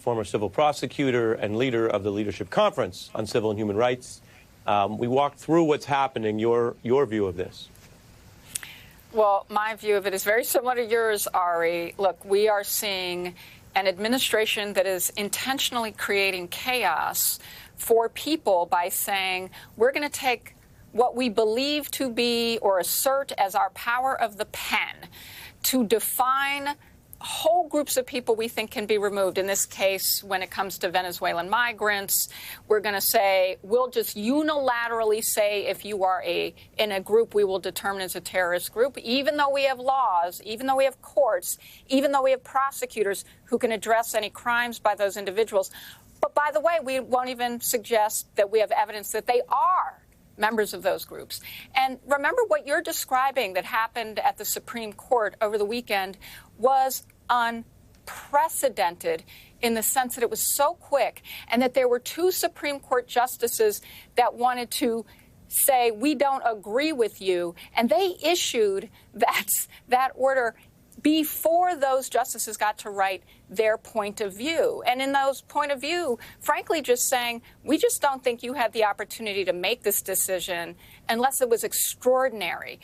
former civil prosecutor and leader of the Leadership Conference on Civil and Human Rights. We walked through what's happening, your view of this. Well, my view of it is very similar to yours, Ari. Look, we are seeing an administration that is intentionally creating chaos for people by saying we're going to take what we believe to be or assert as our power of the pen to define whole groups of people we think can be removed. In this case, when it comes to Venezuelan migrants, we're going to say, we'll just unilaterally say if you are in a group we will determine as a terrorist group, even though we have laws, even though we have courts, even though we have prosecutors who can address any crimes by those individuals. But by the way, we won't even suggest that we have evidence that they are members of those groups. And remember, what you're describing that happened at the Supreme Court over the weekend was unprecedented in the sense that it was so quick and that there were two Supreme Court justices that wanted to say, we don't agree with you. And they issued that order before those justices got to write their point of view. And in those point of view, frankly, just saying, we just don't think you had the opportunity to make this decision unless it was extraordinary.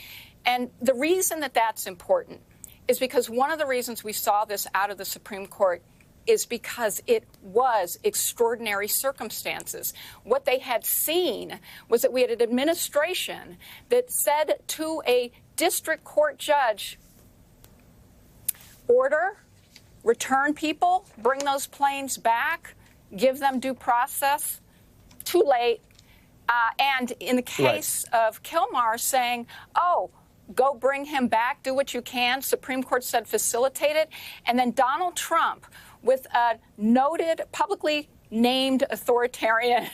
And the reason that that's important is because one of the reasons we saw this out of the Supreme Court is because it was extraordinary circumstances. What they had seen was that we had an administration that said to a district court judge, order, return people, bring those planes back, give them due process. Too late. And in the case of Kilmar saying, oh, go bring him back, do what you can. Supreme Court said facilitate it. And then Donald Trump, with a noted, publicly named authoritarian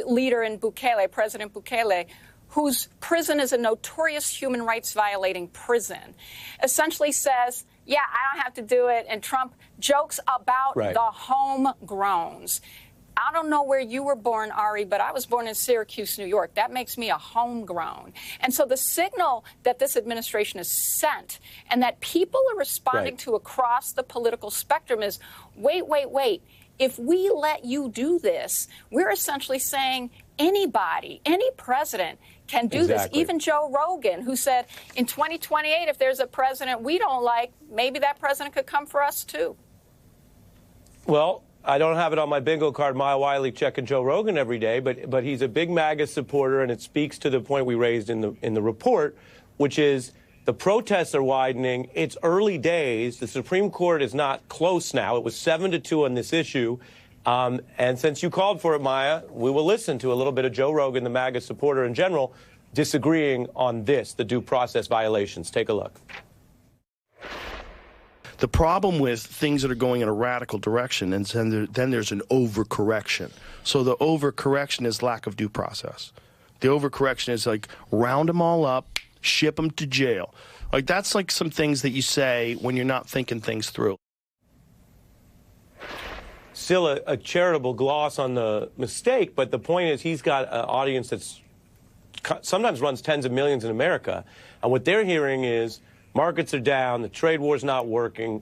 leader in Bukele, President Bukele, whose prison is a notorious human rights violating prison, essentially says, yeah, I don't have to do it. And Trump jokes about the homegrowns. I don't know where you were born, Ari, but I was born in Syracuse, New York. That makes me a homegrown. And so the signal that this administration has sent and that people are responding to across the political spectrum is, wait. If we let you do this, we're essentially saying anybody, any president can do this. Even Joe Rogan, who said in 2028, if there's a president we don't like, maybe that president could come for us, too. Well, I don't have it on my bingo card, Maya Wiley checking Joe Rogan every day, but he's a big MAGA supporter, and it speaks to the point we raised in the report, which is the protests are widening. It's early days. The Supreme Court is not close now. It was 7-2 on this issue. And since you called for it, Maya, we will listen to a little bit of Joe Rogan, the MAGA supporter in general, disagreeing on this, the due process violations. Take a look. The problem with things that are going in a radical direction, and then there's an overcorrection. So the overcorrection is lack of due process. The overcorrection is like round them all up, ship them to jail. Like that's like some things that you say when you're not thinking things through. Still a charitable gloss on the mistake, but the point is he's got an audience that's sometimes runs tens of millions in America. And what they're hearing is markets are down, the trade war's not working,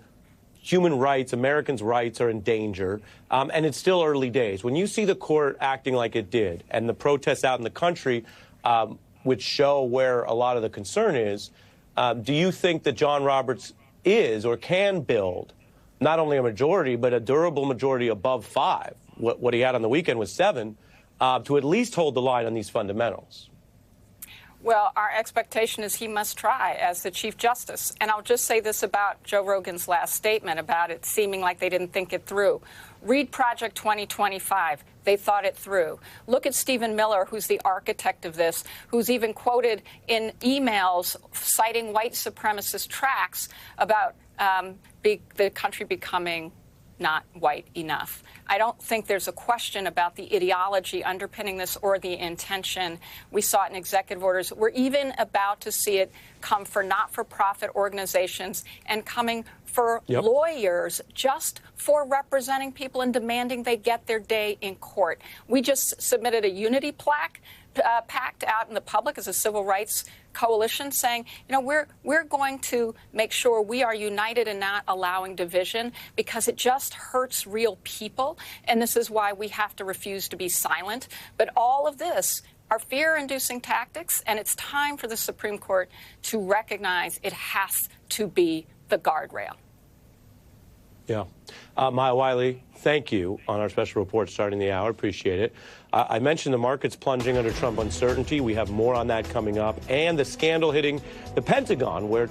human rights, Americans' rights are in danger, and it's still early days. When you see the court acting like it did and the protests out in the country, which show where a lot of the concern is, do you think that John Roberts is or can build not only a majority, but a durable majority above 5? What he had on the weekend was 7, to at least hold the line on these fundamentals. Well, our expectation is he must try as the Chief Justice. And I'll just say this about Joe Rogan's last statement about it seeming like they didn't think it through. Read Project 2025. They thought it through. Look at Stephen Miller, who's the architect of this, who's even quoted in emails citing white supremacist tracts about the country becoming not white enough. I don't think there's a question about the ideology underpinning this or the intention. We saw it in executive orders. We're even about to see it come for not-for-profit organizations and coming for lawyers just for representing people and demanding they get their day in court. We just submitted a unity plaque pact out in the public as a civil rights coalition saying, we're going to make sure we are united and not allowing division because it just hurts real people. And this is why we have to refuse to be silent. But all of this are fear-inducing tactics, and it's time for the Supreme Court to recognize it has to be the guardrail. Yeah. Maya Wiley, thank you on our special report starting the hour. Appreciate it. I mentioned the markets plunging under Trump uncertainty. We have more on that coming up, and the scandal hitting the Pentagon, where